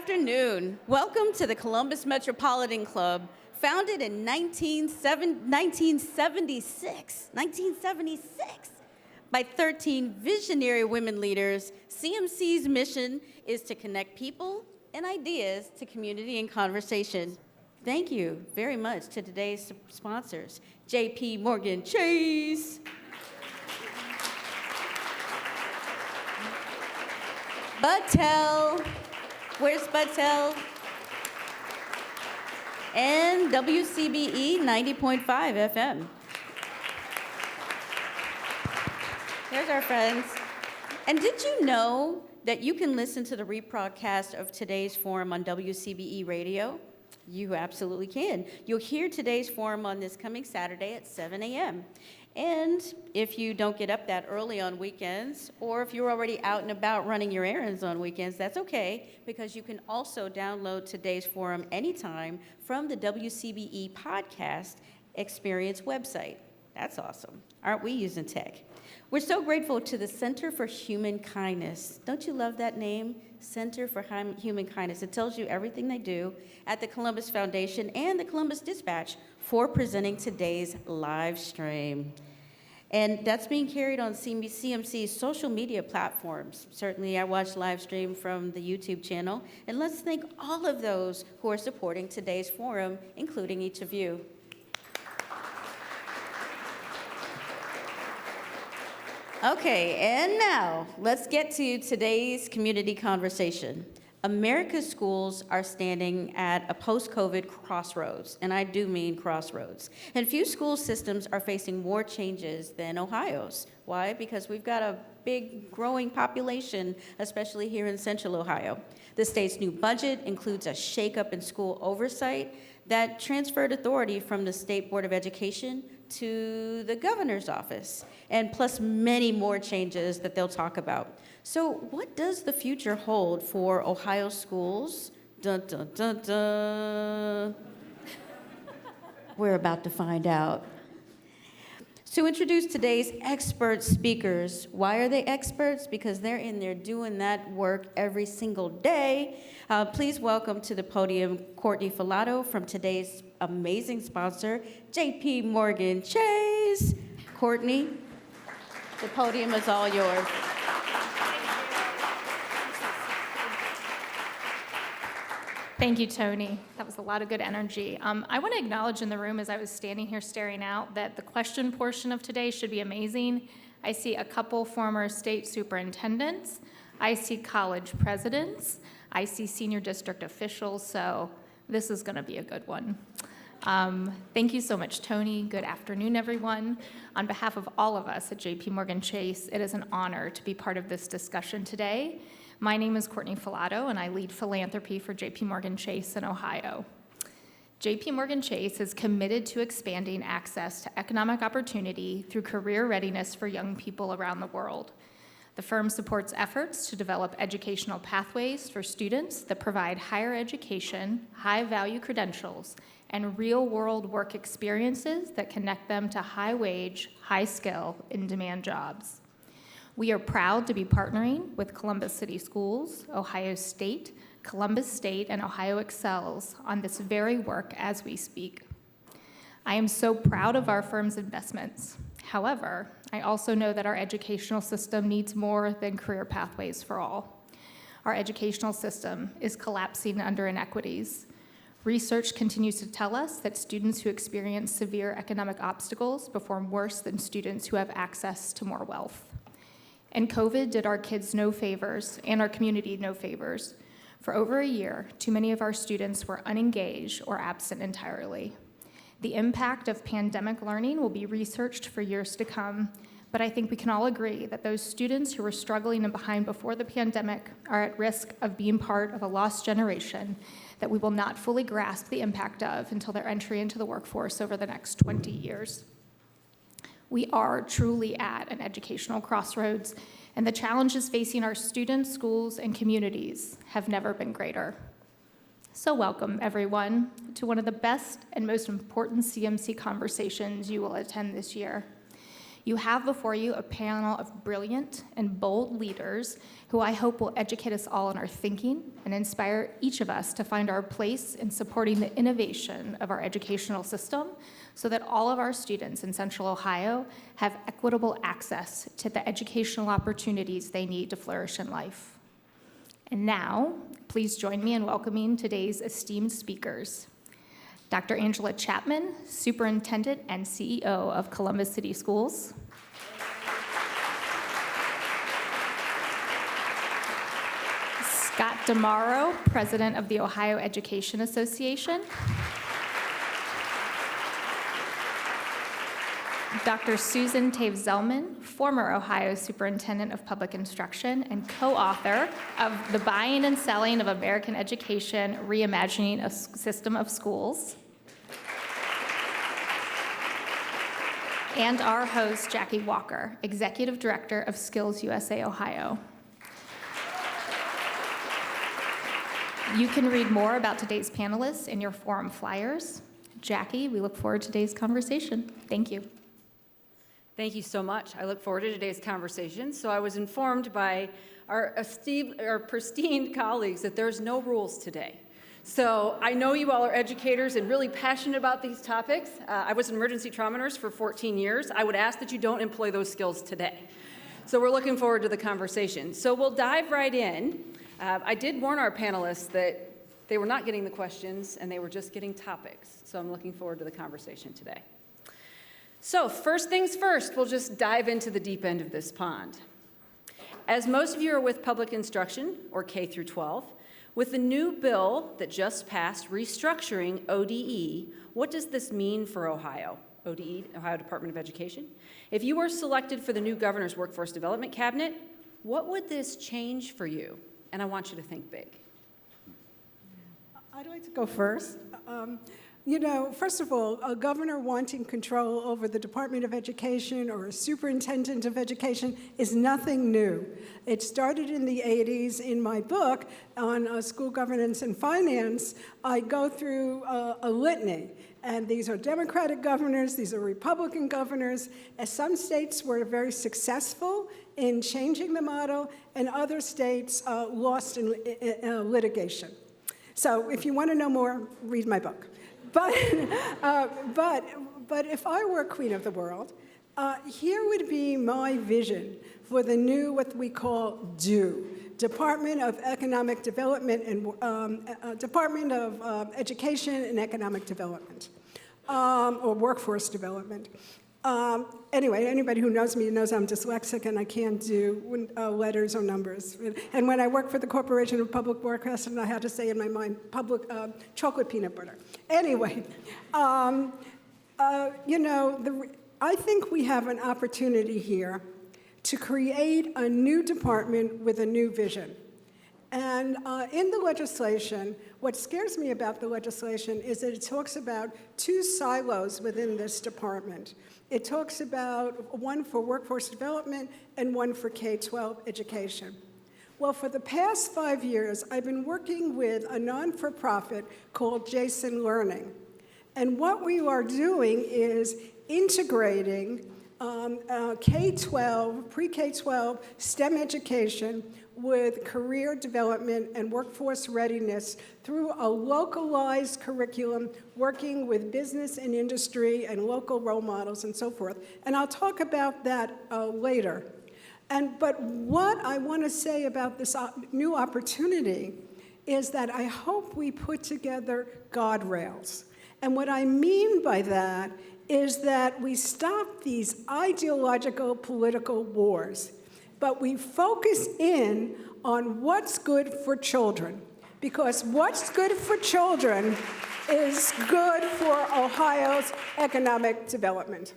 afternoon. Welcome to the Columbus Metropolitan Club, founded in 1976 by 13 visionary women leaders. CMC's mission is to connect people and ideas to community and conversation. Thank you very much to today's sponsors, J.P. Morgan Chase, Battelle, where's Battelle? And WCBE 90.5 FM. There's our friends. And did you know that you can listen to the rebroadcast of today's forum on WCBE radio? You absolutely can. You'll hear today's forum on this coming Saturday at 7 a.m. And if you don't get up that early on weekends, or if you're already out and about running your errands on weekends, that's okay, because you can also download today's forum anytime from the WCBE Podcast Experience website. That's awesome. Aren't we using tech? We're so grateful to the Center for Human Kindness. Don't you love that name? Center for Human Kindness. It tells you everything they do at the Columbus Foundation and the Columbus Dispatch for presenting today's live stream. And that's being carried on CMC's social media platforms. Certainly, I watch live stream from the YouTube channel. And let's thank all of those who are supporting today's forum, including each of you. Okay, and now let's get to today's community conversation. America's schools are standing at a post-COVID crossroads, and I do mean crossroads. And few school systems are facing more changes than Ohio's. Why? Because we've got a big growing population, especially here in Central Ohio. The state's new budget includes a shakeup in school oversight that transferred authority from the State Board of Education to the governor's office, and plus many more changes that they'll talk about. So what does the future hold for Ohio schools? Dun, dun, dun, dun. We're about to find out. To introduce today's expert speakers. Why are they experts? Because they're in there doing that work every single day. Please welcome to the podium Courtney Filato from today's amazing sponsor, J.P. Morgan Chase. Courtney, the podium is all yours. Thank you, Tony. That was a lot of good energy. I want to acknowledge in the room as I was standing here staring out that the question portion of today should be amazing. I see a couple former state superintendents. I see college presidents. I see senior district officials, so this is going to be a good one. Thank you so much, Tony. Good afternoon, everyone. On behalf of all of us at J.P. Morgan Chase, it is an honor to be part of this discussion today. My name is Courtney Filato, and I lead philanthropy for J.P. Morgan Chase in Ohio. J.P. Morgan Chase is committed to expanding access to economic opportunity through career readiness for young people around the world. The firm supports efforts to develop educational pathways for students that provide higher education, high-value credentials, and real-world work experiences that connect them to high-wage, high-skill, in-demand jobs. We are proud to be partnering with Columbus City Schools, Ohio State, Columbus State, and Ohio Excels on this very work as we speak. I am so proud of our firm's investments. However, I also know that our educational system needs more than career pathways for all. Our educational system is collapsing under inequities. Research continues to tell us that students who experience severe economic obstacles perform worse than students who have access to more wealth. And COVID did our kids no favors and our community no favors. For over a year, too many of our students were unengaged or absent entirely. The impact of pandemic learning will be researched for years to come, but I think we can all agree that those students who were struggling and behind before the pandemic are at risk of being part of a lost generation that we will not fully grasp the impact of until their entry into the workforce over the next 20 years. We are truly at an educational crossroads, and the challenges facing our students, schools, and communities have never been greater. So welcome, everyone, to one of the best and most important CMC conversations you will attend this year. You have before you a panel of brilliant and bold leaders who I hope will educate us all in our thinking and inspire each of us to find our place in supporting the innovation of our educational system so that all of our students in Central Ohio have equitable access to the educational opportunities they need to flourish in life. And now, please join me in welcoming today's esteemed speakers. Dr. Angela Chapman, Superintendent and CEO of Columbus City Schools. Scott DiMauro, President of the Ohio Education Association. Dr. Susan Tave Zelman, former Ohio Superintendent of Public Instruction and co-author of The Buying and Selling of American Education, Reimagining a System of Schools. And our host, Jackie Walker, Executive Director of SkillsUSA Ohio. You can read more about today's panelists in your forum flyers. Jackie, we look forward to today's conversation. Thank you. Thank you so much. I look forward to today's conversation. So I was informed by our pristine colleagues that there's no rules today. So I know you all are educators and really passionate about these topics. I was an emergency trauma nurse for 14 years. I would ask that you don't employ those skills today. So we're looking forward to the conversation. So we'll dive right in. I did warn our panelists that they were not getting the questions and they were just getting topics. So I'm looking forward to the conversation today. So first things first, we'll just dive into the deep end of this pond. As most of you are with public instruction, or K through 12, with the new bill that just passed restructuring ODE, what does this mean for Ohio? ODE, Ohio Department of Education. If you were selected for the new governor's workforce development cabinet, what would this change for you? And I want you to think big. I'd like to go first. You know, first of all, a governor wanting control over the Department of Education or a superintendent of education is nothing new. It started in the 80s. In my book on school governance and finance, I go through a litany. And these are Democratic governors, these are Republican governors. As some states were very successful in changing the model, and other states lost in litigation. So if you want to know more, read my book. But if I were queen of the world, here would be my vision for the new, what we call DEW, Department of Economic Development and Department of Education and Economic Development, or Workforce Development. Anyway, anybody who knows me knows I'm dyslexic and I can't do letters or numbers. And when I worked for the Corporation of Public Broadcasting, I had to say in my mind, public chocolate peanut butter. Anyway, you know, I think we have an opportunity here to create a new department with a new vision. And in the legislation, what scares me about the legislation is that it talks about two silos within this department. It talks about one for workforce development and one for K-12 education. Well, for the past 5 years, I've been working with a non-for-profit called Jason Learning. And what we are doing is integrating K-12, pre-K-12 STEM education with career development and workforce readiness through a localized curriculum, working with business and industry and local role models and so forth. And I'll talk about that later. But what I want to say about this new opportunity is that I hope we put together guardrails. And what I mean by that is that we stop these ideological political wars, but we focus in on what's good for children, because what's good for children is good for Ohio's economic development.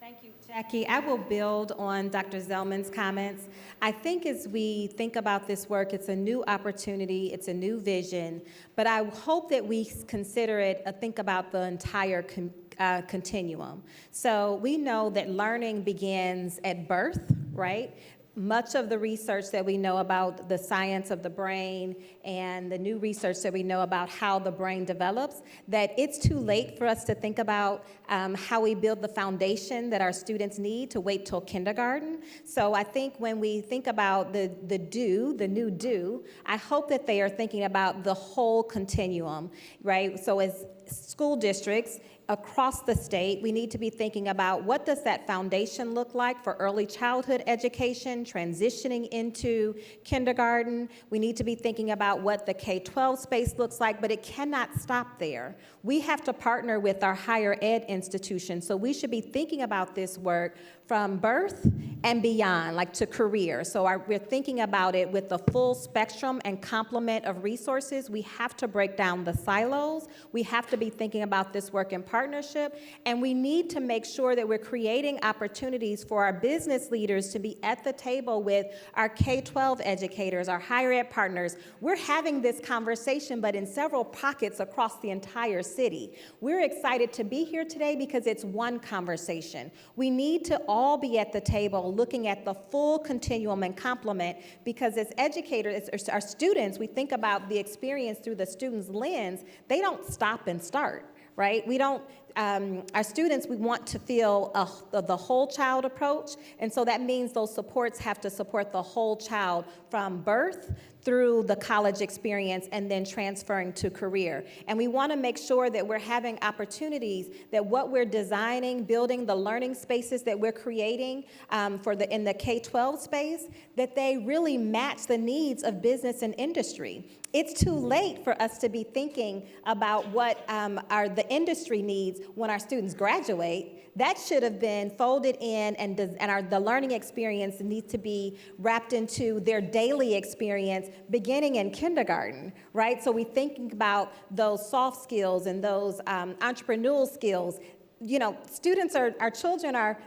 Thank you, Jackie. I will build on Dr. Zelman's comments. I think as we think about this work, it's a new opportunity, it's a new vision, but I hope that we consider it think about the entire continuum. So we know that learning begins at birth, right? much of the research that we know about the science of the brain and the new research that we know about how the brain develops, that it's too late for us to think about how we build the foundation that our students need to wait till kindergarten. So I think when we think about the new do, I hope that they are thinking about the whole continuum, right? So as school districts across the state, we need to be thinking about what does that foundation look like for early childhood education, transitioning into kindergarten. We need to be thinking about what the K-12 space looks like, but it cannot stop there. We have to partner with our higher ed institutions, so we should be thinking about this work from birth and beyond, like to career. So we're thinking about it with the full spectrum and complement of resources. We have to break down the silos. We have to be thinking about this work in partnership, and we need to make sure that we're creating opportunities for our business leaders to be at the table with our K-12 educators, our higher ed partners. We're having this conversation, but in several pockets across the entire city. We're excited to be here today because it's one conversation. We need to all be at the table looking at the full continuum and complement, because as educators, as our students, we think about the experience through the student's lens. They don't stop and start, right? We don't, our students, we want to feel the whole child approach, and so that means those supports have to support the whole child from birth through the college experience and then transferring to career. And we want to make sure that we're having opportunities, that what we're designing, building the learning spaces that we're creating in the K-12 space, that they really match the needs of business and industry. It's too late for us to be thinking about what the industry needs when our students graduate. That should have been folded in, and the learning experience needs to be wrapped into their daily experience beginning in kindergarten, right? So we think about those soft skills and those entrepreneurial skills. You know, our children are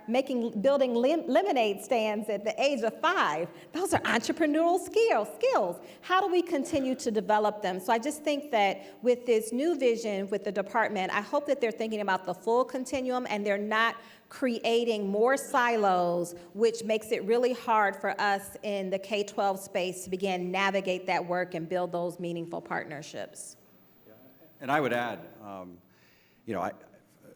building lemonade stands at the age of 5. Those are entrepreneurial skills. How do we continue to develop them? So I just think that with this new vision with the department, I hope that they're thinking about the full continuum and they're not creating more silos, which makes it really hard for us in the K-12 space to begin navigate that work and build those meaningful partnerships. And I would add,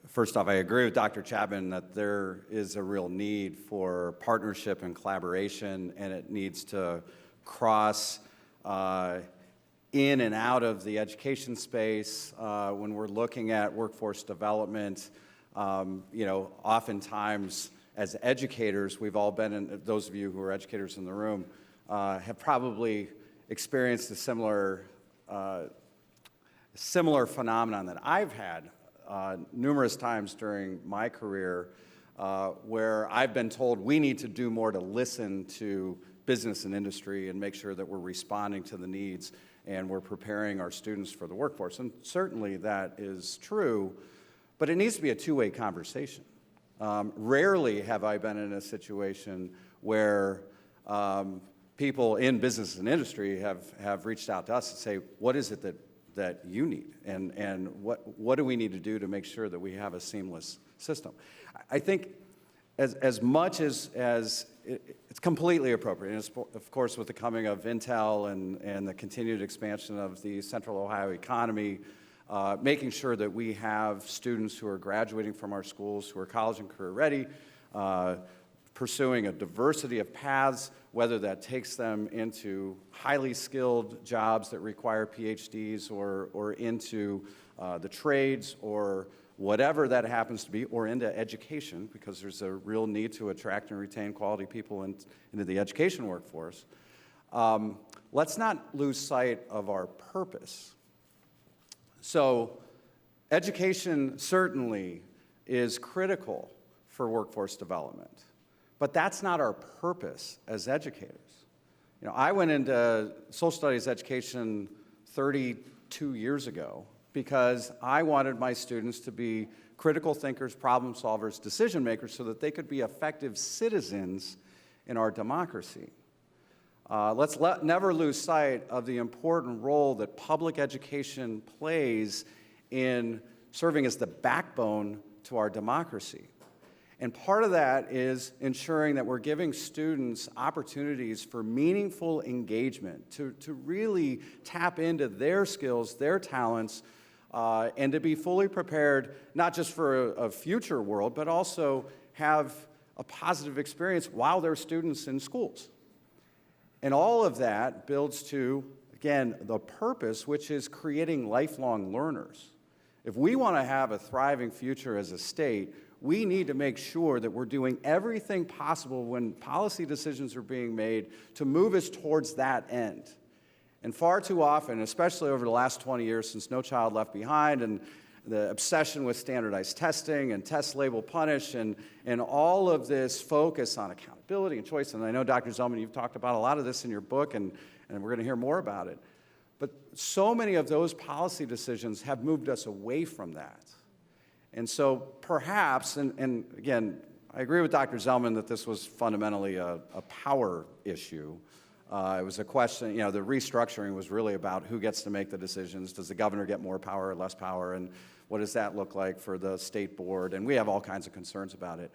first off, I agree with Dr. Chapman that there is a real need for partnership and collaboration, and it needs to cross in and out of the education space. When we're looking at workforce development, oftentimes as educators, we've all been in, those of you who are educators in the room, have probably experienced a similar phenomenon that I've had numerous times during my career, where I've been told we need to do more to listen to business and industry and make sure that we're responding to the needs and we're preparing our students for the workforce. And certainly that is true, but it needs to be a two-way conversation. Rarely have I been in a situation where people in business and industry have reached out to us to say, what is it that you need, and what do we need to do to make sure that we have a seamless system? I think as much as it's completely appropriate, and of course with the coming of Intel and the continued expansion of the Central Ohio economy, making sure that we have students who are graduating from our schools who are college and career ready, pursuing a diversity of paths, whether that takes them into highly skilled jobs that require Ph.D.s or into the trades or whatever that happens to be, or into education, because there's a real need to attract and retain quality people into the education workforce. Let's not lose sight of our purpose. So education certainly is critical for workforce development. But that's not our purpose as educators. I went into social studies education 32 years ago because I wanted my students to be critical thinkers, problem solvers, decision makers, so that they could be effective citizens in our democracy. Let's never lose sight of the important role that public education plays in serving as the backbone to our democracy. And part of that is ensuring that we're giving students opportunities for meaningful engagement, to really tap into their skills, their talents, and to be fully prepared, not just for a future world, but also have a positive experience while they're students in schools. And all of that builds to, again, the purpose, which is creating lifelong learners. If we want to have a thriving future as a state, we need to make sure that we're doing everything possible when policy decisions are being made to move us towards that end. And far too often, especially over the last 20 years since No Child Left Behind and the obsession with standardized testing and test label punish and all of this focus on accountability and choice, and I know, Dr. Zelman, you've talked about a lot of this in your book, and we're going to hear more about it. But so many of those policy decisions have moved us away from that. And so perhaps, and again, I agree with Dr. Zelman that this was fundamentally a power issue. It was a question, the restructuring was really about who gets to make the decisions. Does the governor get more power or less power? And what does that look like for the state board? And we have all kinds of concerns about it.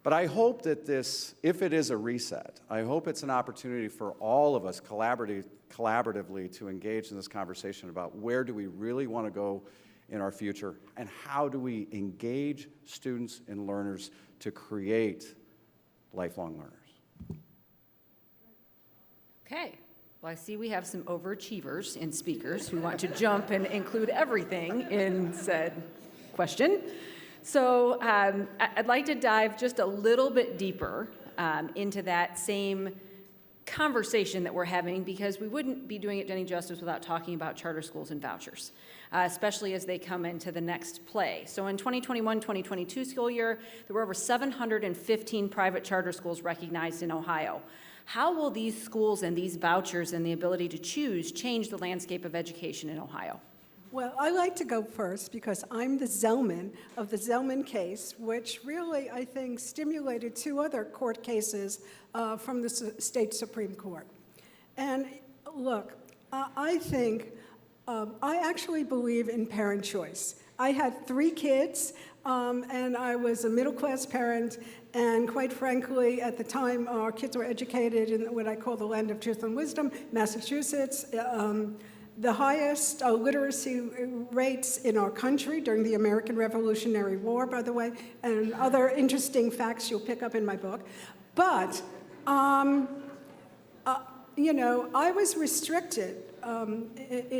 But I hope that this, if it is a reset, I hope it's an opportunity for all of us collaboratively to engage in this conversation about where do we really want to go in our future, and how do we engage students and learners to create lifelong learners. Okay. Well, I see we have some overachievers in speakers who want to jump and include everything in said question. So I'd like to dive just a little bit deeper into that same conversation that we're having, because we wouldn't be doing it any justice without talking about charter schools and vouchers, especially as they come into the next play. So in 2021-2022 school year, there were over 715 private charter schools recognized in Ohio. How will these schools and these vouchers and the ability to choose change the landscape of education in Ohio? Well, I like to go first because I'm the Zelman of the Zelman case, which really, I think, stimulated two other court cases from the state Supreme Court. And look, I think, I actually believe in parent choice. I had 3 kids, and I was a middle-class parent, and quite frankly, at the time, our kids were educated in what I call the land of truth and wisdom, Massachusetts. The highest literacy rates in our country during the American Revolutionary War, by the way, and other interesting facts you'll pick up in my book. But, I was restricted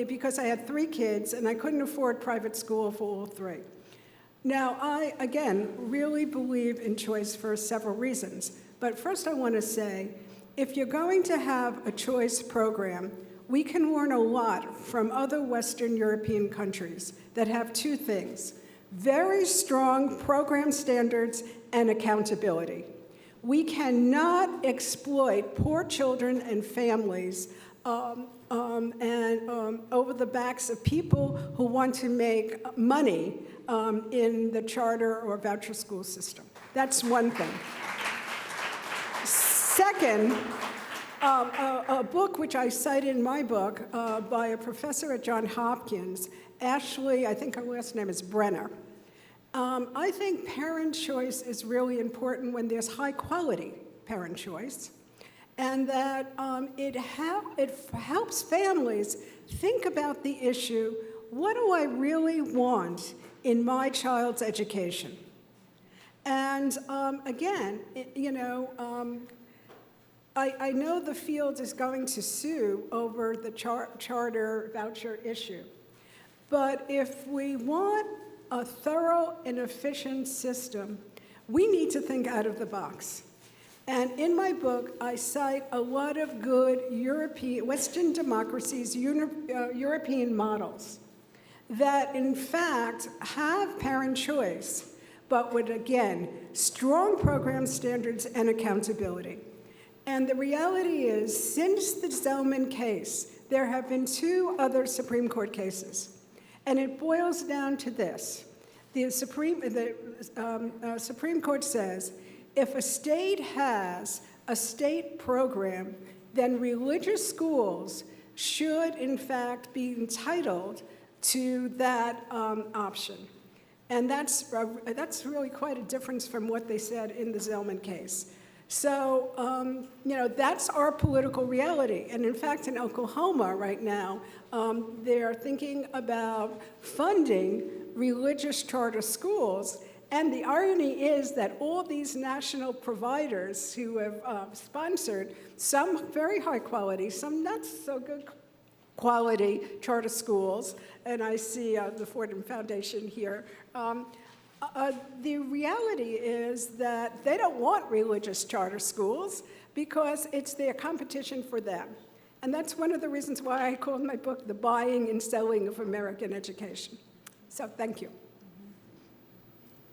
because I had 3 kids and I couldn't afford private school for all 3. Now, I, again, really believe in choice for several reasons. But first I want to say, if you're going to have a choice program, we can learn a lot from other Western European countries that have 2 things: very strong program standards and accountability. We cannot exploit poor children and families over the backs of people who want to make money in the charter or voucher school system. That's one thing. Second, a book which I cite in my book by a professor at Johns Hopkins, Ashley, I think her last name is Brenner. I think parent choice is really important when there's high-quality parent choice, and that it helps families think about the issue, what do I really want in my child's education? And again, I know the field is going to sue over the charter voucher issue, but if we want a thorough and efficient system, we need to think out of the box. And in my book, I cite a lot of good Western democracies, European models that, in fact, have parent choice, but with, again, strong program standards and accountability. And the reality is, since the Zelman case, there have been 2 other Supreme Court cases. And it boils down to this. The Supreme Court says, if a state has a state program, then religious schools should, in fact, be entitled to that option. And that's really quite a difference from what they said in the Zelman case. So, that's our political reality. And in fact, in Oklahoma right now, they're thinking about funding religious charter schools. And the irony is that all these national providers who have sponsored some very high quality, some not so good quality charter schools, and I see the Fordham Foundation here, the reality is that they don't want religious charter schools because it's their competition for them. And that's one of the reasons why I called my book The Buying and Selling of American Education. So thank you.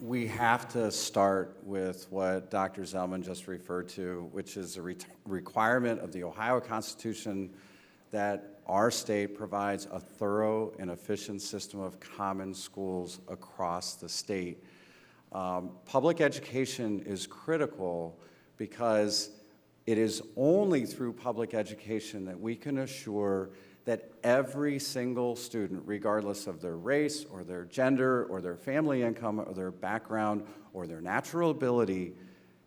We have to start with what Dr. Zelman just referred to, which is a requirement of the Ohio Constitution that our state provides a thorough and efficient system of common schools across the state. Public education is critical because it is only through public education that we can assure that every single student, regardless of their race or their gender or their family income or their background or their natural ability,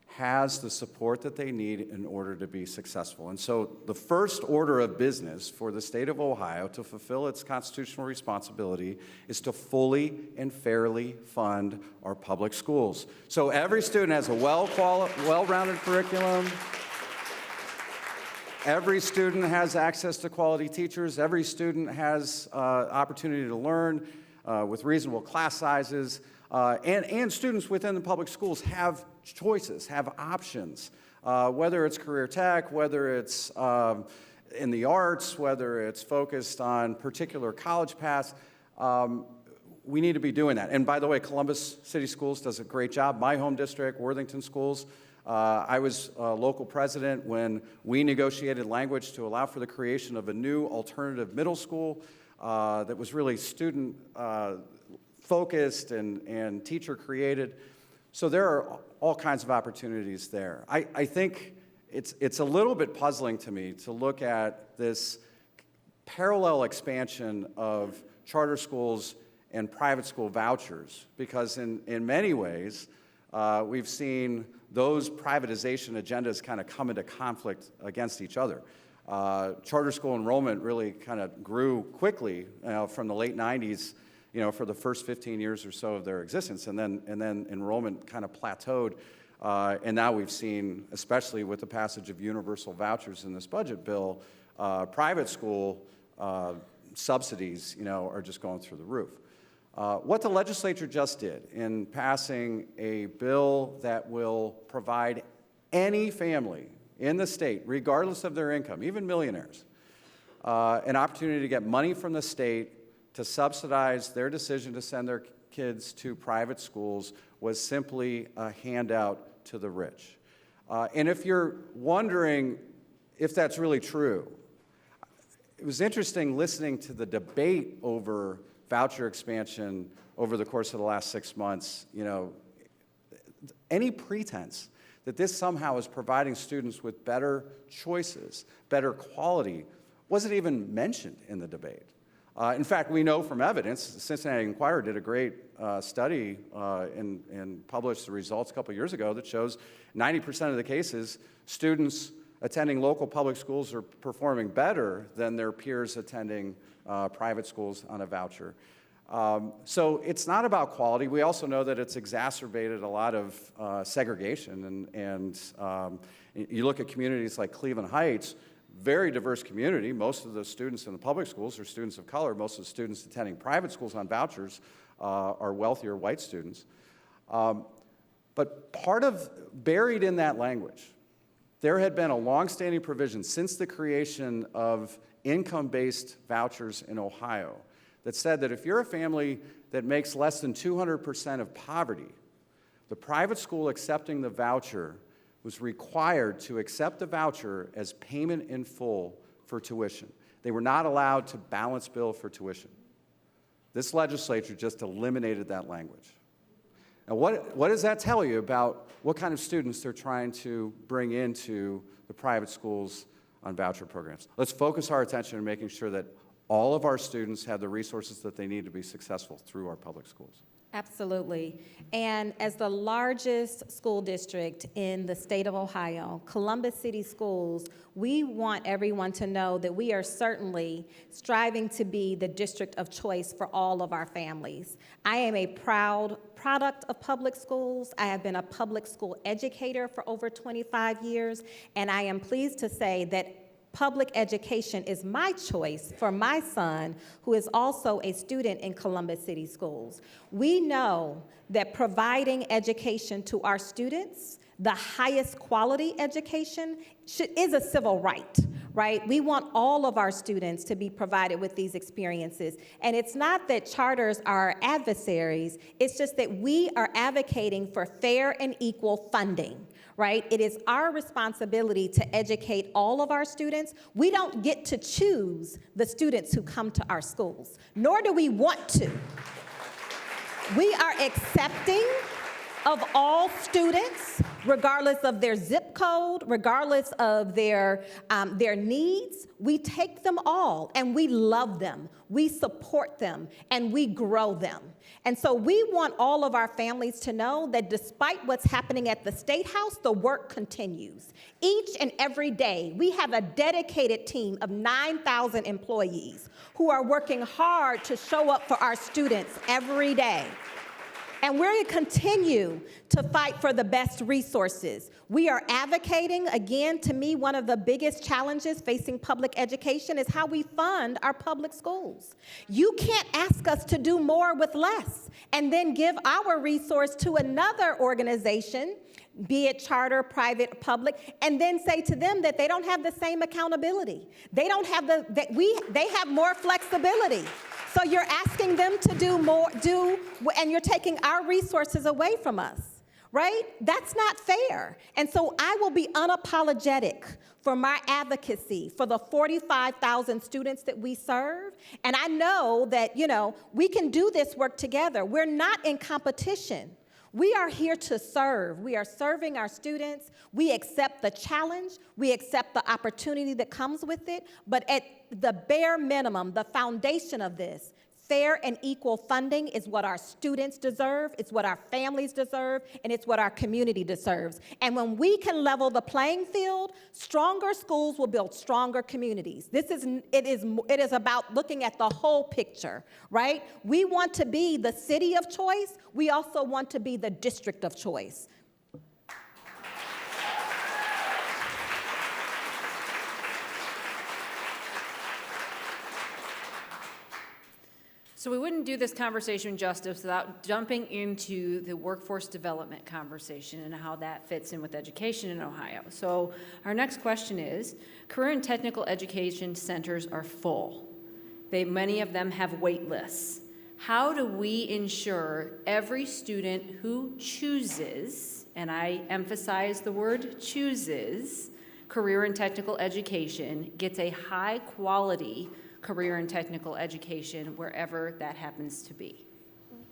has the support that they need in order to be successful. And so the first order of business for the state of Ohio to fulfill its constitutional responsibility is to fully and fairly fund our public schools. So every student has a well-rounded curriculum. Every student has access to quality teachers. Every student has opportunity to learn with reasonable class sizes. And students within the public schools have choices, have options, whether it's career tech, whether it's in the arts, whether it's focused on particular college paths. We need to be doing that. And by the way, Columbus City Schools does a great job. My home district, Worthington Schools, I was local president when we negotiated language to allow for the creation of a new alternative middle school that was really student focused and teacher created. So there are all kinds of opportunities there. I think it's a little bit puzzling to me to look at this parallel expansion of charter schools and private school vouchers, because in many ways, we've seen those privatization agendas kind of come into conflict against each other. Charter school enrollment really kind of grew quickly from the late 90s, for the first 15 years or so of their existence, and then enrollment kind of plateaued. And now we've seen, especially with the passage of universal vouchers in this budget bill, private school subsidies, are just going through the roof. What the legislature just did in passing a bill that will provide any family in the state, regardless of their income, even millionaires, an opportunity to get money from the state to subsidize their decision to send their kids to private schools was simply a handout to the rich. And if you're wondering if that's really true, it was interesting listening to the debate over voucher expansion over the course of the last 6 months. Any pretense that this somehow is providing students with better choices, better quality, wasn't even mentioned in the debate. In fact, we know from evidence, the Cincinnati Enquirer did a great study and published the results a couple years ago that shows 90% of the cases, students attending local public schools are performing better than their peers attending private schools on a voucher. So it's not about quality. We also know that it's exacerbated a lot of segregation. And you look at communities like Cleveland Heights, very diverse community. Most of the students in the public schools are students of color. Most of the students attending private schools on vouchers are wealthier white students. But buried in that language, there had been a longstanding provision since the creation of income-based vouchers in Ohio that said that if you're a family that makes less than 200% of poverty, the private school accepting the voucher was required to accept the voucher as payment in full for tuition. They were not allowed to balance bill for tuition. This legislature just eliminated that language. Now, what does that tell you about what kind of students they're trying to bring into the private schools on voucher programs? Let's focus our attention on making sure that all of our students have the resources that they need to be successful through our public schools. Absolutely. And as the largest school district in the state of Ohio, Columbus City Schools, we want everyone to know that we are certainly striving to be the district of choice for all of our families. I am a proud product of public schools. I have been a public school educator for over 25 years, and I am pleased to say that public education is my choice for my son, who is also a student in Columbus City Schools. We know that providing education to our students, the highest quality education, is a civil right? We want all of our students to be provided with these experiences. And it's not that charters are adversaries, it's just that we are advocating for fair and equal funding. Right? It is our responsibility to educate all of our students. We don't get to choose the students who come to our schools, nor do we want to. We are accepting of all students, regardless of their zip code, regardless of their needs. We take them all, and we love them, we support them, and we grow them. And so we want all of our families to know that despite what's happening at the State House, the work continues. Each and every day, we have a dedicated team of 9,000 employees who are working hard to show up for our students every day. And we're going to continue to fight for the best resources. We are advocating, again, to me, one of the biggest challenges facing public education is how we fund our public schools. You can't ask us to do more with less and then give our resource to another organization, be it charter, private, public, and then say to them that they don't have the same accountability. They don't have they have more flexibility. So you're asking them to do more, and you're taking our resources away from us, right? That's not fair. And so I will be unapologetic for my advocacy for the 45,000 students that we serve. And I know that, we can do this work together. We're not in competition. We are here to serve. We are serving our students. We accept the challenge. We accept the opportunity that comes with it. But at the bare minimum, the foundation of this, fair and equal funding is what our students deserve, it's what our families deserve, and it's what our community deserves. And when we can level the playing field, stronger schools will build stronger communities. It is about looking at the whole picture, right? We want to be the city of choice. We also want to be the district of choice. So we wouldn't do this conversation justice without jumping into the workforce development conversation and how that fits in with education in Ohio. So our next question is, career and technical education centers are full. Many of them have wait lists. How do we ensure every student who chooses, and I emphasize the word chooses, career and technical education gets a high quality career and technical education wherever that happens to be?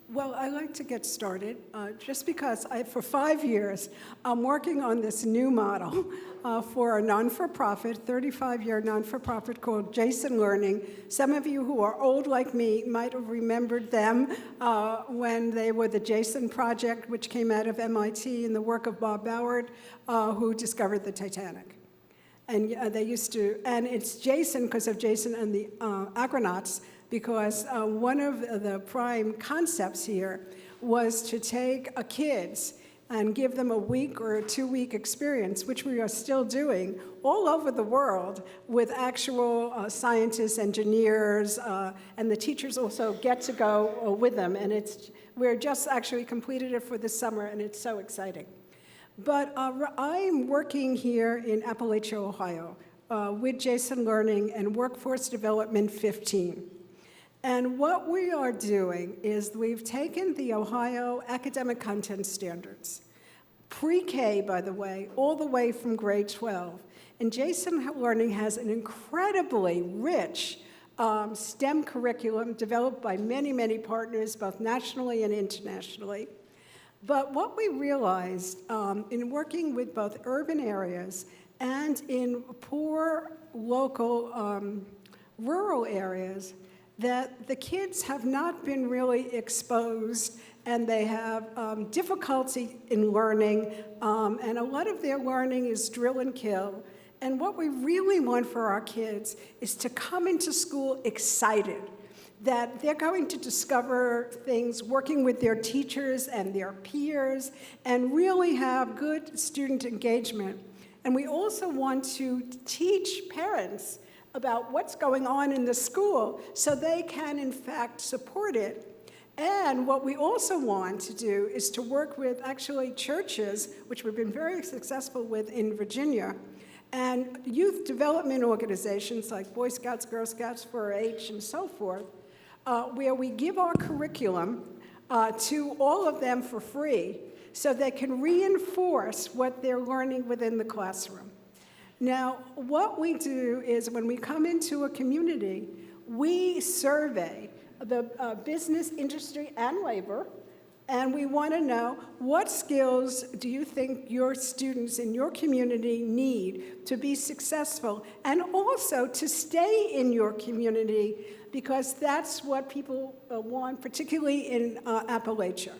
Well, I like to get started just because for 5 years, I'm working on this new model for a non-for-profit, 35-year non-for-profit called Jason Learning. Some of you who are old like me might have remembered them when they were the Jason Project, which came out of MIT and the work of Bob Ballard, who discovered the Titanic. And they used to, and it's Jason because of Jason and the Argonauts, because one of the prime concepts here was to take kids and give them a week or a 2-week experience, which we are still doing all over the world with actual scientists, engineers, and the teachers also get to go with them. And we're just actually completed it for this summer, and it's so exciting. But I'm working here in Appalachia, Ohio, with Jason Learning and Workforce Development 15. And what we are doing is we've taken the Ohio Academic Content Standards, pre-K, by the way, all the way from grade 12. And Jason Learning has an incredibly rich STEM curriculum developed by many, many partners, both nationally and internationally. But what we realized in working with both urban areas and in poor local rural areas, that the kids have not been really exposed and they have difficulty in learning, and a lot of their learning is drill and kill. And what we really want for our kids is to come into school excited, that they're going to discover things working with their teachers and their peers and really have good student engagement. And we also want to teach parents about what's going on in the school so they can, in fact, support it. And what we also want to do is to work with actually churches, which we've been very successful with in Virginia, and youth development organizations like Boy Scouts, Girl Scouts, 4-H, and so forth, where we give our curriculum to all of them for free so they can reinforce what they're learning within the classroom. Now, what we do is when we come into a community, we survey the business, industry, and labor, and we want to know what skills do you think your students in your community need to be successful and also to stay in your community, because that's what people want, particularly in Appalachia.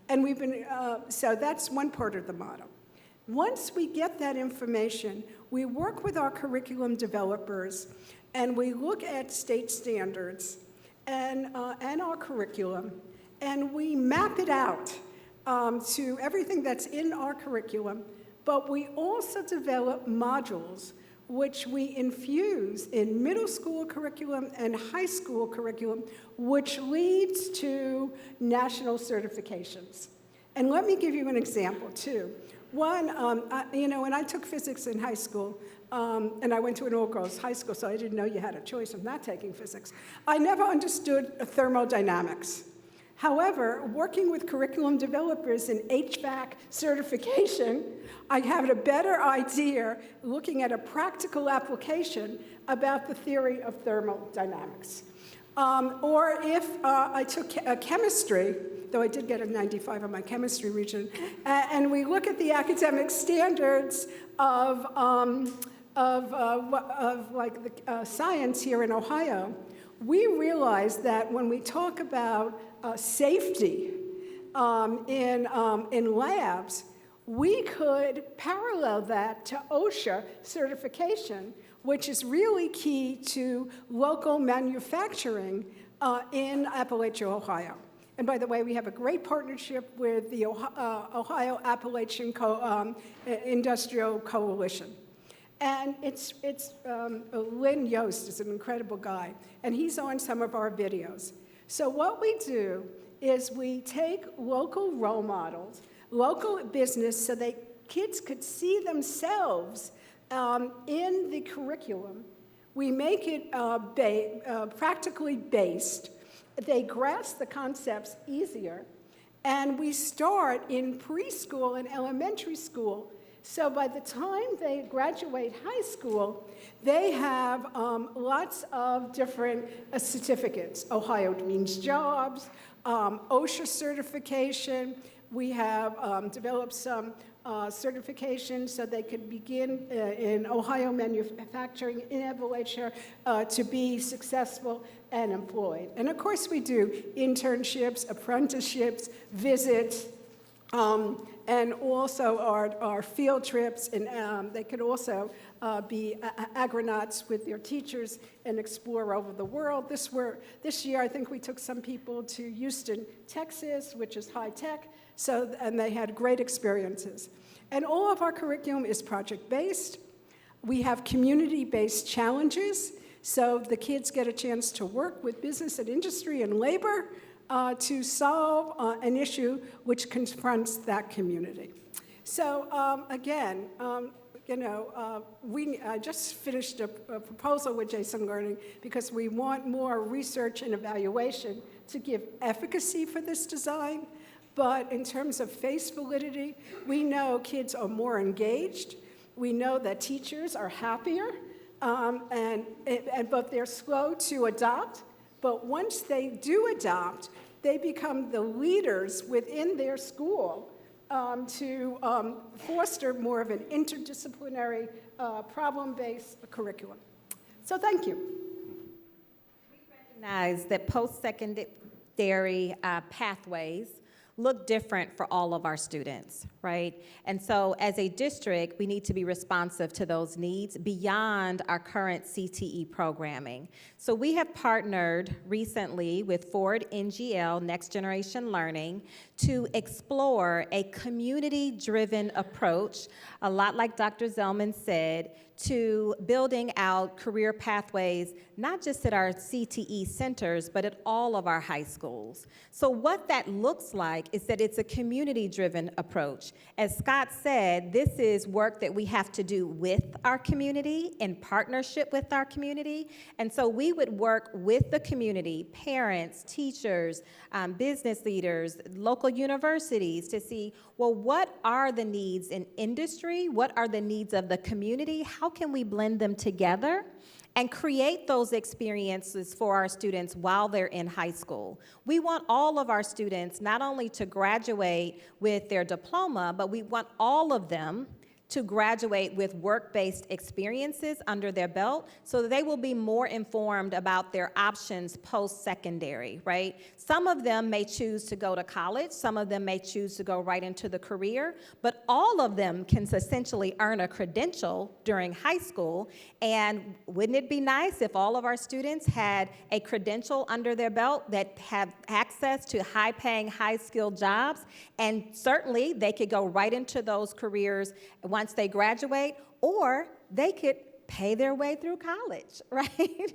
And we've been, so that's one part of the model. Once we get that information, we work with our curriculum developers and we look at state standards and our curriculum, and we map it out to everything that's in our curriculum, but we also develop modules which we infuse in middle school curriculum and high school curriculum, which leads to national certifications. And let me give you an example, too. One, when I took physics in high school, and I went to an all-girls high school, so I didn't know you had a choice of not taking physics, I never understood thermodynamics. However, working with curriculum developers in HVAC certification, I had a better idea looking at a practical application about the theory of thermodynamics. Or if I took chemistry, though I did get a 95 on my chemistry region, and we look at the academic standards of science here in Ohio, we realize that when we talk about safety in labs, we could parallel that to OSHA certification, which is really key to local manufacturing in Appalachia, Ohio. And by the way, we have a great partnership with the Ohio Appalachian Industrial Coalition. And it's Lynn Yost is an incredible guy, and he's on some of our videos. So what we do is we take local role models, local business, so that kids could see themselves in the curriculum. We make it practically based. They grasp the concepts easier. And we start in preschool and elementary school. So by the time they graduate high school, they have lots of different certificates. Ohio Dreams Jobs, OSHA certification. We have developed some certifications so they could begin in Ohio manufacturing in Appalachia to be successful and employed. And of course we do internships, apprenticeships, visits, and also our field trips, and they could also be agronauts with their teachers and explore over the world. This year, I think we took some people to Houston, Texas, which is high tech, and they had great experiences. And all of our curriculum is project-based. We have community-based challenges, so the kids get a chance to work with business and industry and labor to solve an issue which confronts that community. So again, I just finished a proposal with Jason Learning because we want more research and evaluation to give efficacy for this design. But in terms of face validity, we know kids are more engaged. We know that teachers are happier, but they're slow to adopt. But once they do adopt, they become the leaders within their school to foster more of an interdisciplinary, problem-based curriculum. So thank you. We recognize that post-secondary pathways look different for all of our students, right? And so as a district, we need to be responsive to those needs beyond our current CTE programming. So we have partnered recently with Ford NGL, Next Generation Learning, to explore a community-driven approach, a lot like Dr. Zelman said, to building out career pathways, not just at our CTE centers, but at all of our high schools. So what that looks like is that it's a community-driven approach. As Scott said, this is work that we have to do with our community, in partnership with our community, and so we would work with the community, parents, teachers, business leaders, local universities, to see, well, what are the needs in industry? What are the needs of the community? How can we blend them together and create those experiences for our students while they're in high school? We want all of our students not only to graduate with their diploma, but we want all of them to graduate with work-based experiences under their belt so that they will be more informed about their options post-secondary, right? Some of them may choose to go to college, some of them may choose to go right into the career, but all of them can essentially earn a credential during high school. And wouldn't it be nice if all of our students had a credential under their belt that have access to high-paying, high-skilled jobs? And certainly they could go right into those careers once they graduate, or they could pay their way through college, right?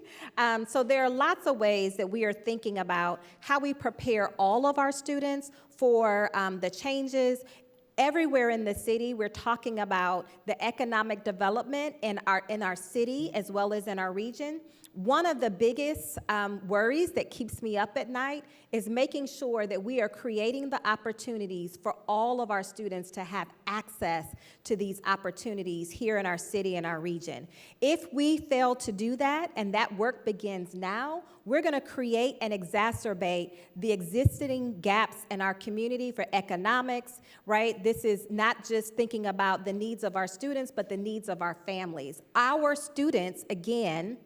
So there are lots of ways that we are thinking about how we prepare all of our students for the changes. Everywhere in the city, we're talking about the economic development in our city as well as in our region. One of the biggest worries that keeps me up at night is making sure that we are creating the opportunities for all of our students to have access to these opportunities here in our city and our region. If we fail to do that, and that work begins now, we're going to create and exacerbate the existing gaps in our community for economics, right? This is not just thinking about the needs of our students, but the needs of our families. Our students, again,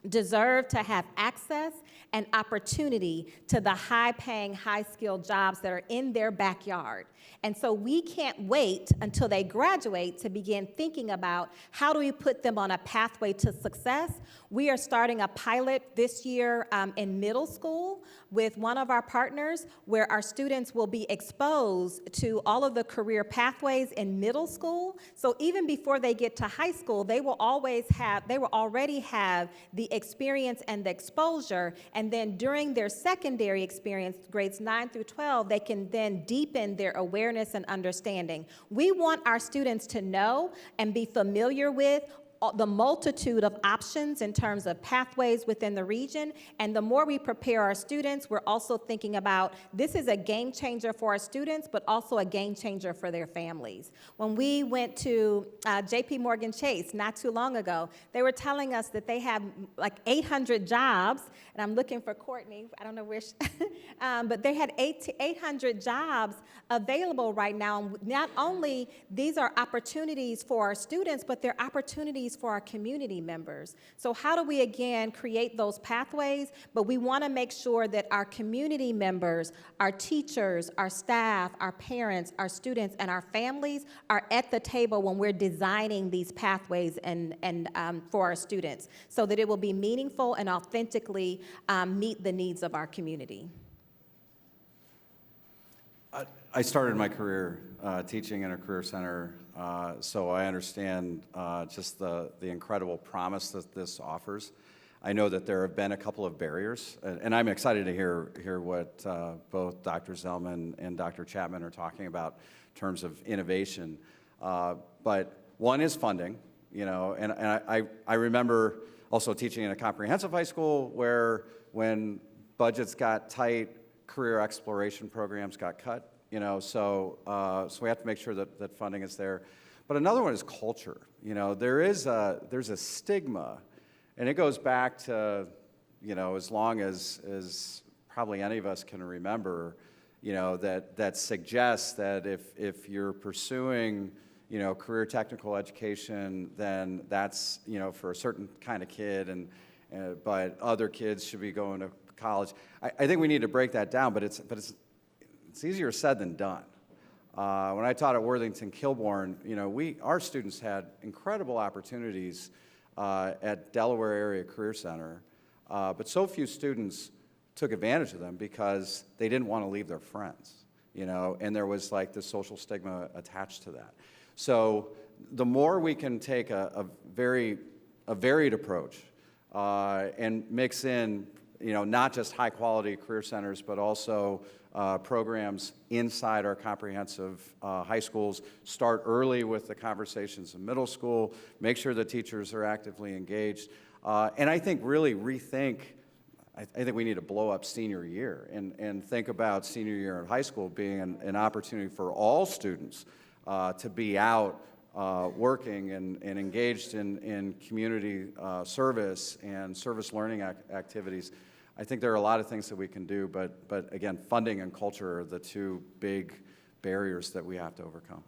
deserve to have access and opportunity to the high-paying, high-skilled jobs that are in their backyard. And so we can't wait until they graduate to begin thinking about how do we put them on a pathway to success. We are starting a pilot this year in middle school with one of our partners where our students will be exposed to all of the career pathways in middle school. So even before they get to high school, they will already have the experience and the exposure, and then during their secondary experience, grades 9 through 12, they can then deepen their awareness and understanding. We want our students to know and be familiar with the multitude of options in terms of pathways within the region, and the more we prepare our students, we're also thinking about this is a game changer for our students, but also a game changer for their families. When we went to JP Morgan Chase not too long ago, they were telling us that they have like 800 jobs, and I'm looking for Courtney, I don't know where she, but they had 800 jobs available right now. And not only these are opportunities for our students, but they're opportunities for our community members. So how do we, again, create those pathways? But we want to make sure that our community members, our teachers, our staff, our parents, our students, and our families are at the table when we're designing these pathways and for our students so that it will be meaningful and authentically meet the needs of our community. I started my career teaching in a career center, so I understand just the incredible promise that this offers. I know that there have been a couple of barriers, and I'm excited to hear what both Dr. Zelman and Dr. Chapman are talking about in terms of innovation. But one is funding, you know, and I remember also teaching in a comprehensive high school where when budgets got tight, career exploration programs got cut. You know, so we have to make sure that funding is there. But another one is culture. You know, there's a stigma, and it goes back to, you know, as long as probably any of us can remember, you know, that suggests that if you're pursuing, you know, career technical education, then that's, you know, for a certain kind of kid, but other kids should be going to college. I think we need to break that down, but it's it's easier said than done. When I taught at Worthington Kilbourne, you know, our students had incredible opportunities at Delaware Area Career Center, but so few students took advantage of them because they didn't want to leave their friends, you know, and there was like this social stigma attached to that. So the more we can take a varied approach and mix in, you know, not just high quality career centers, but also programs inside our comprehensive high schools, start early with the conversations in middle school, make sure the teachers are actively engaged, and I think really rethink, I think we need to blow up senior year and think about senior year in high school being an opportunity for all students to be out working and engaged in community service and service learning activities. I think there are a lot of things that we can do, but again, funding and culture are the two big barriers that we have to overcome.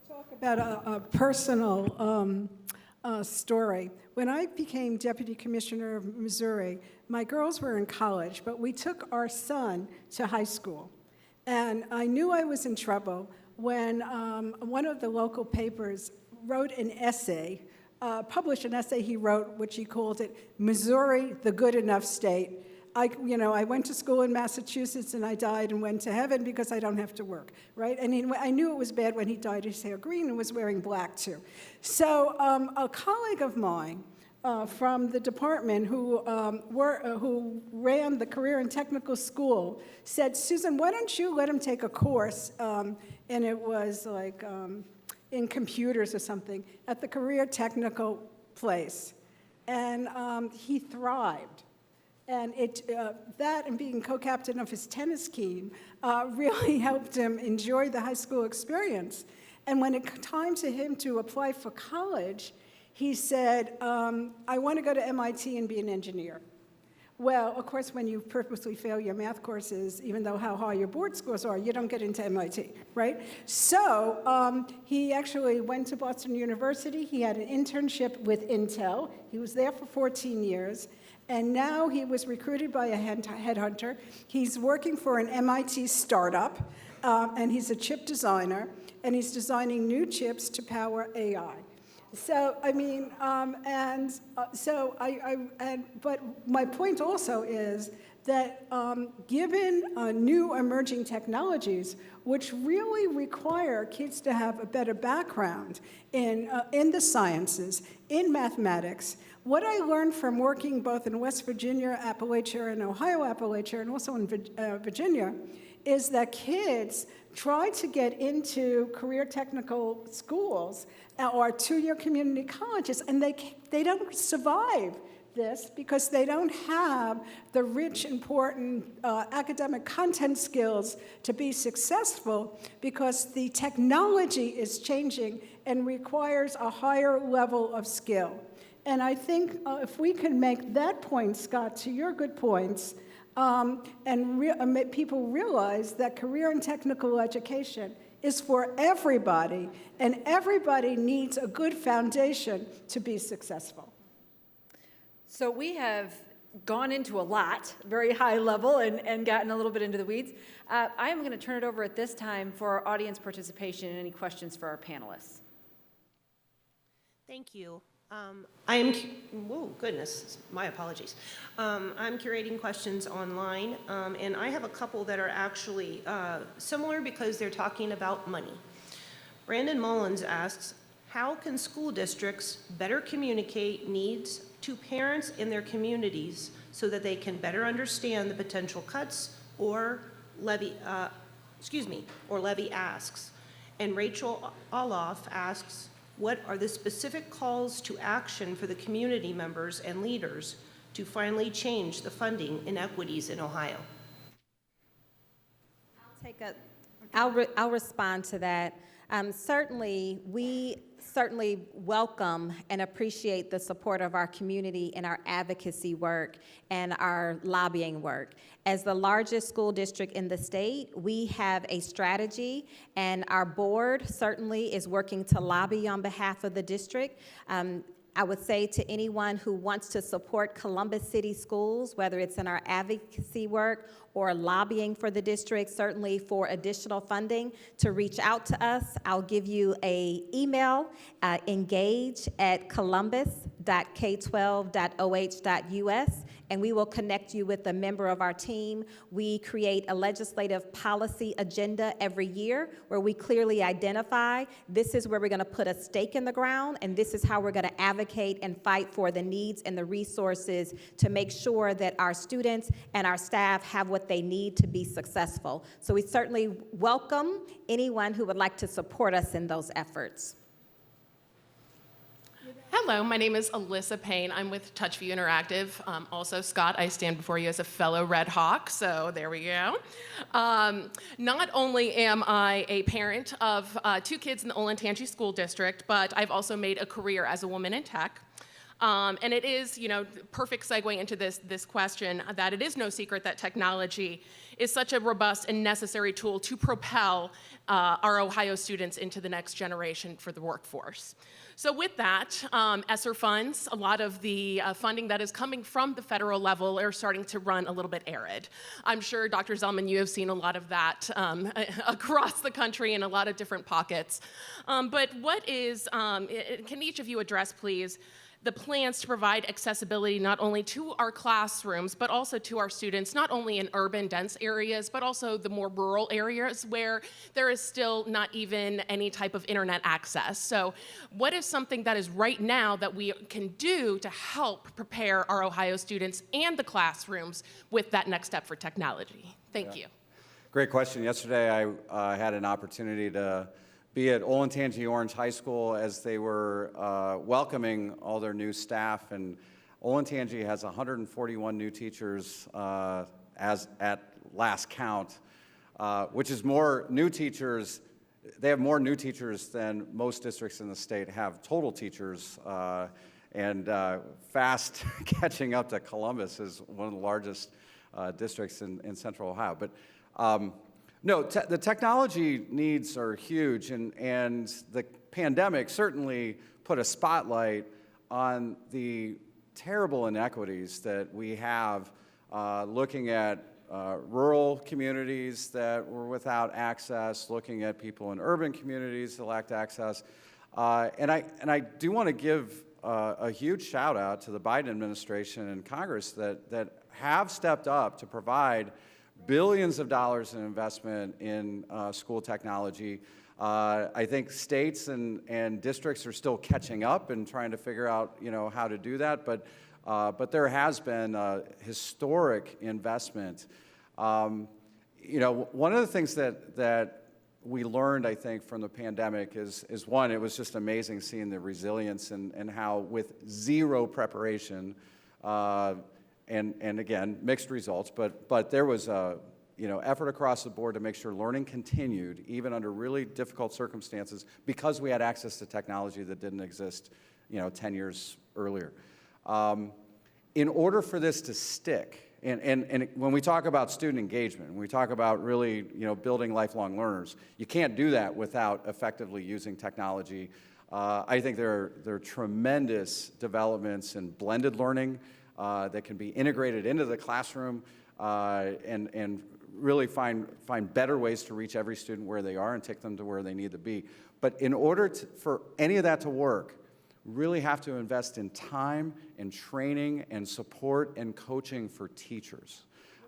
Talk about a personal story. When I became Deputy Commissioner of Missouri, my girls were in college, but we took our son to high school. And I knew I was in trouble when one of the local papers wrote an essay, published an essay he wrote, which he called it, Missouri, the Good Enough State. I went to school in Massachusetts and I died and went to heaven because I don't have to work, right? And I knew it was bad when he dyed his hair green and was wearing black too. So a colleague of mine from the department who ran the Career and Technical School said, Susan, why don't you let him take a course, and it was like in computers or something, at the Career Technical place. And he thrived. And that and being co-captain of his tennis team really helped him enjoy the high school experience. And when it came time to him to apply for college, he said, I want to go to MIT and be an engineer. Well, of course, when you purposely fail your math courses, even though how high your board scores are, you don't get into MIT, right? So he actually went to Boston University. He had an internship with Intel. He was there for 14 years. And now he was recruited by a headhunter. He's working for an MIT startup, and he's a chip designer, and he's designing new chips to power AI. So, I mean, but my point also is that given new emerging technologies, which really require kids to have a better background in the sciences, in mathematics, what I learned from working both in West Virginia, Appalachia, and Ohio, Appalachia, and also in Virginia, is that kids try to get into career technical schools or two-year community colleges, and they don't survive this because they don't have the rich, important academic content skills to be successful because the technology is changing and requires a higher level of skill. And I think if we can make that point, Scott, to your good points, and make people realize that career and technical education is for everybody, and everybody needs a good foundation to be successful. So we have gone into a lot, very high level, and gotten a little bit into the weeds. I am going to turn it over at this time for our audience participation and any questions for our panelists. Thank you. I am, whoa, goodness, my apologies. I'm curating questions online, and I have a couple that are actually similar because they're talking about money. Brandon Mullins asks, how can school districts better communicate needs to parents in their communities so that they can better understand the potential cuts or levy asks? And Rachel Oloff asks, what are the specific calls to action for the community members and leaders to finally change the funding inequities in Ohio? I'll respond to that. We certainly welcome and appreciate the support of our community in our advocacy work and our lobbying work. As the largest school district in the state, we have a strategy, and our board certainly is working to lobby on behalf of the district. I would say to anyone who wants to support Columbus City Schools, whether it's in our advocacy work or lobbying for the district, certainly for additional funding, to reach out to us. I'll give you an email, engage@columbus.k12.oh.us, and we will connect you with a member of our team. We create a legislative policy agenda every year where we clearly identify this is where we're going to put a stake in the ground, and this is how we're going to advocate and fight for the needs and the resources to make sure that our students and our staff have what they need to be successful. So we certainly welcome anyone who would like to support us in those efforts. Hello, my name is Alyssa Payne. I'm with TouchView Interactive. Also, Scott, I stand before you as a fellow Red Hawk, so there we go. Not only am I a parent of 2 kids in the Olentangy School District, but I've also made a career as a woman in tech. And it is, perfect segue into this question, that it is no secret that technology is such a robust and necessary tool to propel our Ohio students into the next generation for the workforce. So with that, ESSER funds, a lot of the funding that is coming from the federal level are starting to run a little bit arid. I'm sure, Dr. Zelman, you have seen a lot of that across the country in a lot of different pockets. But what is, can each of you address, please, the plans to provide accessibility not only to our classrooms, but also to our students, not only in urban, dense areas, but also the more rural areas where there is still not even any type of internet access. So what is something that is right now that we can do to help prepare our Ohio students and the classrooms with that next step for technology? Thank you. Great question. Yesterday, I had an opportunity to be at Olentangy Orange High School as they were welcoming all their new staff. And Olentangy has 141 new teachers as at last count, which is more new teachers. They have more new teachers than most districts in the state have total teachers, and fast catching up to Columbus is one of the largest districts in Central Ohio. But no, the technology needs are huge, and the pandemic certainly put a spotlight on the terrible inequities that we have looking at rural communities that were without access, looking at people in urban communities that lacked access. And I do want to give a huge shout out to the Biden administration and Congress that have stepped up to provide billions of dollars in investment in school technology. I think states and districts are still catching up and trying to figure out, how to do that. But there has been a historic investment. One of the things that we learned, I think, from the pandemic is one, it was just amazing seeing the resilience and how with zero preparation, and again, mixed results, but there was a effort across the board to make sure learning continued even under really difficult circumstances because we had access to technology that didn't exist 10 years earlier. In order for this to stick, and when we talk about student engagement, when we talk about really building lifelong learners, you can't do that without effectively using technology. I think there are tremendous developments in blended learning that can be integrated into the classroom and really find better ways to reach every student where they are and take them to where they need to be. But in order for any of that to work, really have to invest in time and training and support and coaching for teachers.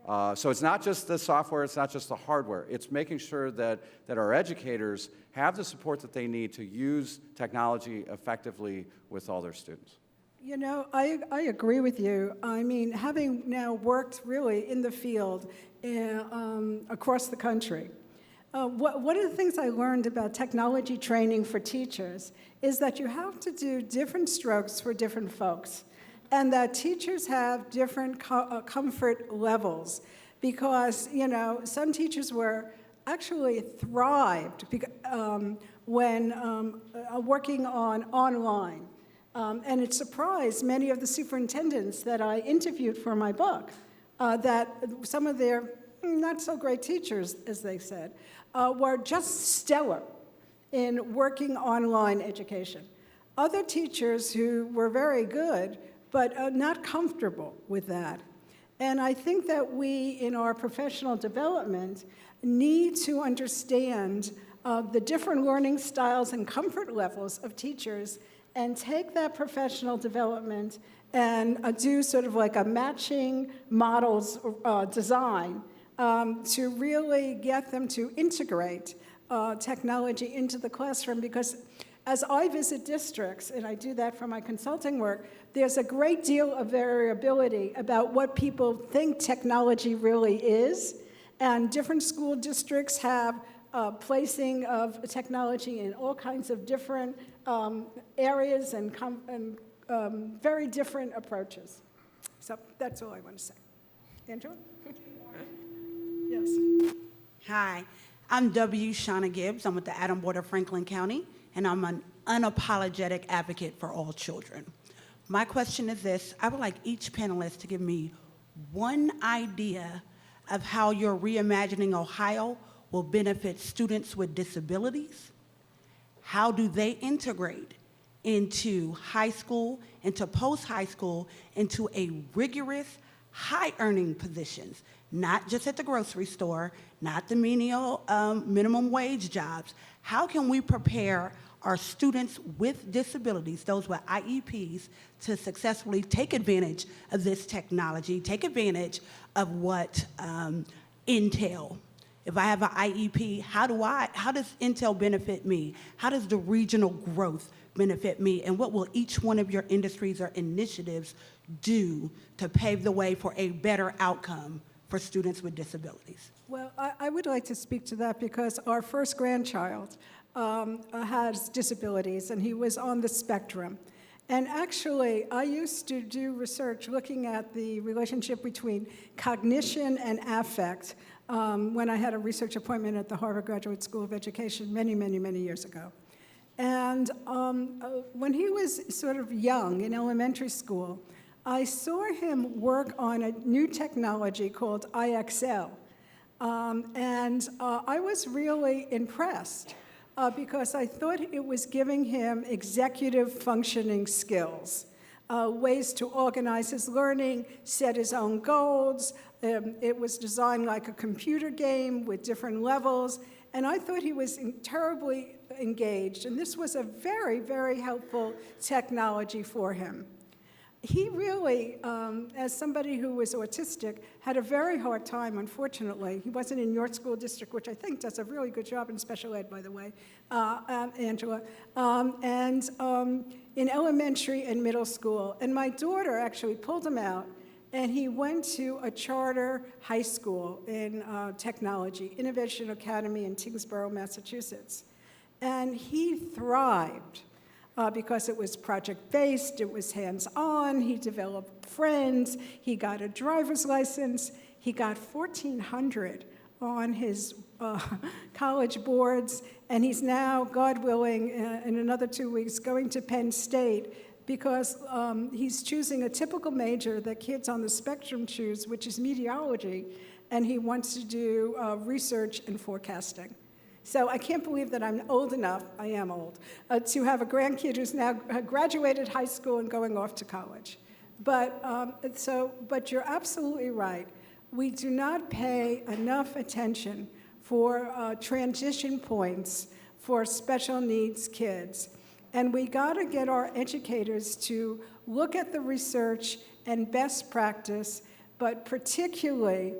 So it's not just the software, it's not just the hardware. It's making sure that our educators have the support that they need to use technology effectively with all their students. I agree with you. I mean, having now worked really in the field across the country, one of the things I learned about technology training for teachers is that you have to do different strokes for different folks, and that teachers have different comfort levels because, some teachers were actually thrived when working online. And it surprised many of the superintendents that I interviewed for my book that some of their not so great teachers, as they said, were just stellar in working online education. other teachers who were very good, but not comfortable with that. And I think that we, in our professional development, need to understand the different learning styles and comfort levels of teachers and take that professional development and do sort of like a matching models design to really get them to integrate technology into the classroom. Because as I visit districts, and I do that for my consulting work, there's a great deal of variability about what people think technology really is. And different school districts have placing of technology in all kinds of different areas and very different approaches. So that's all I want to say. Angela? Yes. Hi, I'm W. Shauna Gibbs. I'm with the Adam Board of Franklin County, and I'm an unapologetic advocate for all children. My question is this: I would like each panelist to give me one idea of how your Reimagining Ohio will benefit students with disabilities. How do they integrate into high school, into post-high school, into a rigorous, high-earning positions, not just at the grocery store, not the menial minimum wage jobs. How can we prepare our students with disabilities, those with IEPs, to successfully take advantage of this technology, take advantage of what Intel. If I have an IEP, how does Intel benefit me? How does the regional growth benefit me? And what will each one of your industries or initiatives do to pave the way for a better outcome for students with disabilities? Well, I would like to speak to that because our first grandchild has disabilities, and he was on the spectrum. And actually, I used to do research looking at the relationship between cognition and affect when I had a research appointment at the Harvard Graduate School of Education many, many, many years ago. And when he was sort of young in elementary school, I saw him work on a new technology called IXL. I was really impressed because I thought it was giving him executive functioning skills, ways to organize his learning, set his own goals. It was designed like a computer game with different levels, and I thought he was terribly engaged, and this was a very, very helpful technology for him. He really, as somebody who was autistic, had a very hard time, unfortunately. He wasn't in your school district, which I think does a really good job in special ed, by the way, Angela, in elementary and middle school. And my daughter actually pulled him out, and he went to a charter high school in technology, Innovation Academy in Tingsboro, Massachusetts. And he thrived. Because it was project-based, it was hands-on, he developed friends, he got a driver's license, he got 1,400 on his college boards, and he's now, God willing, in another 2 weeks, going to Penn State because he's choosing a typical major that kids on the spectrum choose, which is meteorology, and he wants to do research and forecasting. So I can't believe that I'm old enough, I am old, to have a grandkid who's now graduated high school and going off to college. But you're absolutely right. We do not pay enough attention for transition points for special needs kids. And we gotta get our educators to look at the research and best practice, but particularly,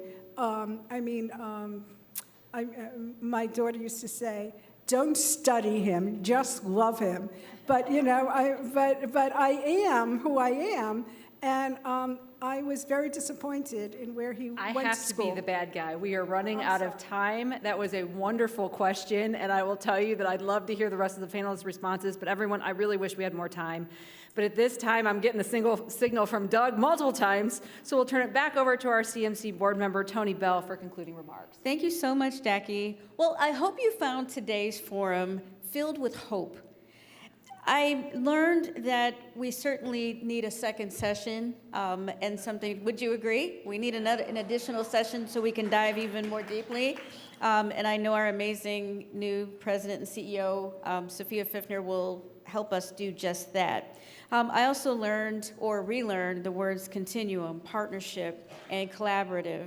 my daughter used to say, "Don't study him, just love him." But I am who I am, and I was very disappointed in where he went to school. I have to be the bad guy. We are running out of time. That was a wonderful question, and I will tell you that I'd love to hear the rest of the panelists' responses. But everyone, I really wish we had more time. But at this time, I'm getting a signal from Doug multiple times, so we'll turn it back over to our CMC board member, Tony Bell, for concluding remarks. Thank you so much, Jackie. Well, I hope you found today's forum filled with hope. I learned that we certainly need a second session and something. Would you agree? We need an additional session so we can dive even more deeply. And I know our amazing new president and CEO, Sophia Pfiffner, will help us do just that. I also learned or relearned the words continuum, partnership, and collaboration,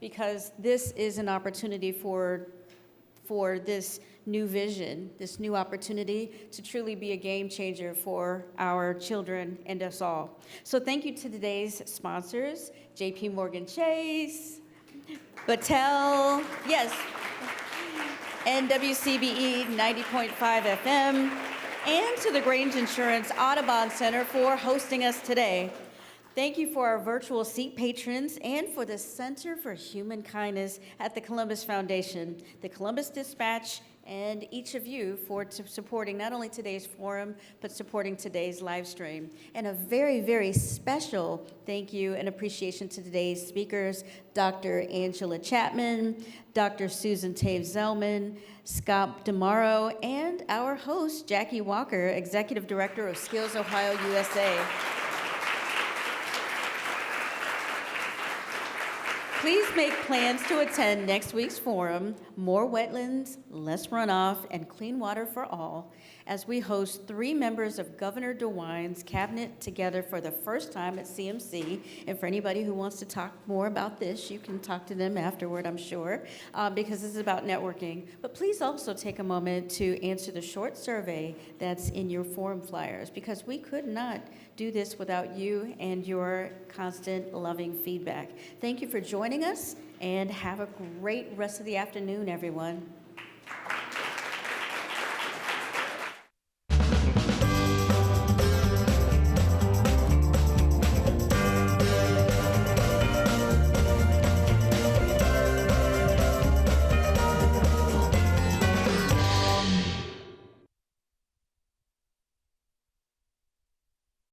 because this is an opportunity for this new vision, this new opportunity to truly be a game changer for our children and us all. So thank you to today's sponsors, JP Morgan Chase, Battelle, yes, and WCBE 90.5 FM, and to the Grange Insurance Audubon Center for hosting us today. Thank you for our virtual seat patrons and for the Center for Human Kindness at the Columbus Foundation, the Columbus Dispatch, and each of you for supporting not only today's forum, but supporting today's live stream. And a very, very special thank you and appreciation to today's speakers, Dr. Angela Chapman, Dr. Susan Tave Zelman, Scott DiMauro, and our host, Jackie Walker, Executive Director of SkillsUSA. Please make plans to attend next week's forum, More Wetlands, Less Runoff, and Clean Water for All, as we host 3 members of Governor DeWine's cabinet together for the first time at CMC. And for anybody who wants to talk more about this, you can talk to them afterward, I'm sure, because this is about networking. But please also take a moment to answer the short survey that's in your forum flyers, because we could not do this without you and your constant loving feedback. Thank you for joining us, and have a great rest of the afternoon, everyone.